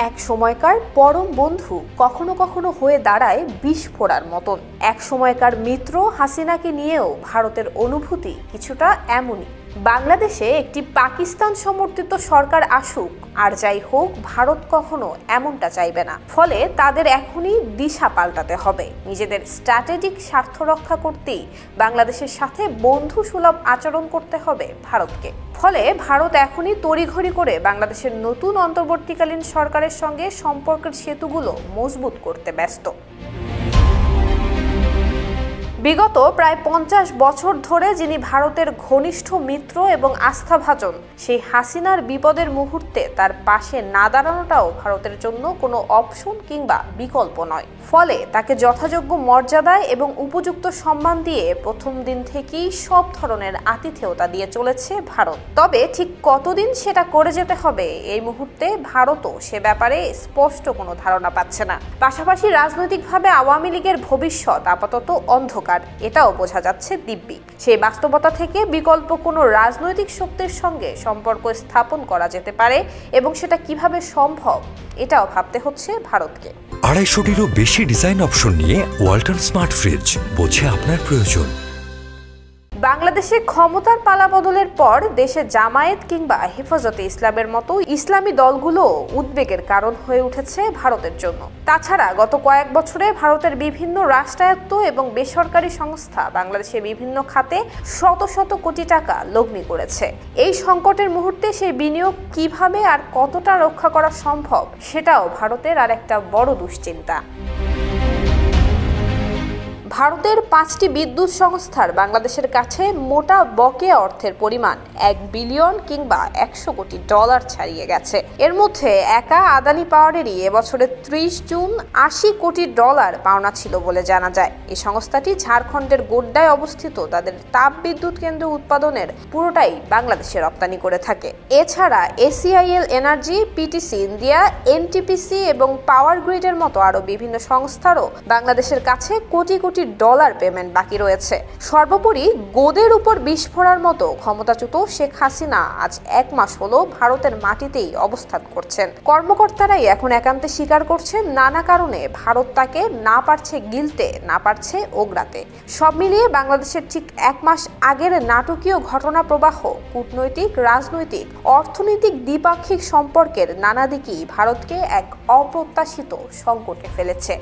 এক সময়কার পরম বন্ধু কখনো কখনো হয়ে দাঁড়ায় বিস্ফোরার মতন। এক সময়কার মিত্র হাসিনাকে নিয়েও ভারতের অনুভূতি কিছুটা এমনই। বাংলাদেশে একটি পাকিস্তান সমর্থিত সরকার আসুক আর যাই হোক, ভারত কখনো এমনটা চাইবে না। ফলে তাদের এখনই দিশা পাল্টাতে হবে। নিজেদের স্ট্র্যাটেজিক স্বার্থ রক্ষা করতেই বাংলাদেশের সাথে বন্ধু সুলভ আচরণ করতে হবে ভারতকে। ফলে ভারত এখনই তড়িঘড়ি করে বাংলাদেশের নতুন অন্তর্বর্তীকালীন সরকারের সঙ্গে সম্পর্কের সেতুগুলো মজবুত করতে ব্যস্ত। বিগত প্রায় 50 বছর ধরে যিনি ভারতের ঘনিষ্ঠ মিত্র এবং আস্থাভাজন, সেই হাসিনার বিপদের মুহূর্তে তার পাশে না দাঁড়ানোটাও ভারতের জন্য কোনো অপশন কিংবা বিকল্প নয়। ফলে তাকে যথাযোগ্য মর্যাদায় এবং উপযুক্ত সম্মান দিয়ে প্রথম দিন থেকেই সব ধরনের আতিথেয়তা দিয়ে চলেছে ভারত। তবে ঠিক কতদিন সেটা করে যেতে হবে এই মুহূর্তে ভারতও সে ব্যাপারে স্পষ্ট কোনো ধারণা পাচ্ছে না। পাশাপাশি রাজনৈতিকভাবে আওয়ামী লীগের ভবিষ্যৎ আপাতত অন্ধকার, এটাও বোঝা যাচ্ছে দিব্যি। সেই বাস্তবতা থেকে বিকল্প কোনো রাজনৈতিক শক্তির সঙ্গে সম্পর্ক স্থাপন করা যেতে পারে এবং সেটা কিভাবে সম্ভব এটাও ভাবতে হচ্ছে ভারতকে। 250-টিরও বেশি ডিজাইন অপশন নিয়ে ওয়ালটন স্মার্ট ফ্রিজ, বোঝে আপনার প্রয়োজন। বাংলাদেশে ক্ষমতার পালাবদলের পর দেশে জামায়াত কিংবা হেফাজতে ইসলামের মতো ইসলামী দলগুলো উদ্বেগের কারণ হয়ে উঠেছে ভারতের জন্য। তাছাড়া গত কয়েক বছরে ভারতের বিভিন্ন রাষ্ট্রায়ত্ত এবং বেসরকারি সংস্থা বাংলাদেশের বিভিন্ন খাতে শত শত কোটি টাকা লগ্নি করেছে। এই সংকটের মুহূর্তে সেই বিনিয়োগ কিভাবে আর কতটা রক্ষা করা সম্ভব সেটাও ভারতের আর একটা বড় দুশ্চিন্তা। ভারতের 5টি বিদ্যুৎ সংস্থার বাংলাদেশের কাছে মোটা বকেয়া অর্থের পরিমাণ 1 বিলিয়ন কিংবা 100 কোটি ডলার ছাড়িয়ে গেছে। এর মধ্যে একা আদানি পাওয়ারেরই এবছরের 30 জুন 80 কোটি ডলার পাওনা ছিল বলে জানা যায়। এই সংস্থাটি ঝাড়খণ্ডের গোড্ডায় অবস্থিত তাদের তাপ বিদ্যুৎ কেন্দ্র উৎপাদনের পুরোটাই বাংলাদেশে রপ্তানি করে থাকে। এছাড়া এসিআইএল এনার্জি, পিটিসি ইন্ডিয়া, এনটিপিসি এবং পাওয়ার গ্রিডের মতো আরো বিভিন্ন সংস্থারও বাংলাদেশের কাছে কোটি কোটি ডলার পেমেন্ট বাকি রয়েছে। সর্বোপরি গোদের উপর বিস্ফোরার মতো ক্ষমতাচ্যুত শেখ হাসিনা আজ 1 মাস হলো ভারতের মাটিতেই অবস্থান করছেন। কর্মকর্তারাই এখন একান্তে স্বীকার করছেন নানা কারণে ভারত তাকে না পারছে গিলতে, না পারছে ওগড়াতে। সব মিলিয়ে বাংলাদেশের ঠিক 1 মাস আগের নাটকীয় ঘটনা প্রবাহ কূটনৈতিক, রাজনৈতিক, অর্থনৈতিক দ্বিপাক্ষিক সম্পর্কের নানা দিকই ভারতকে এক অপ্রত্যাশিত সংকটে ফেলেছে।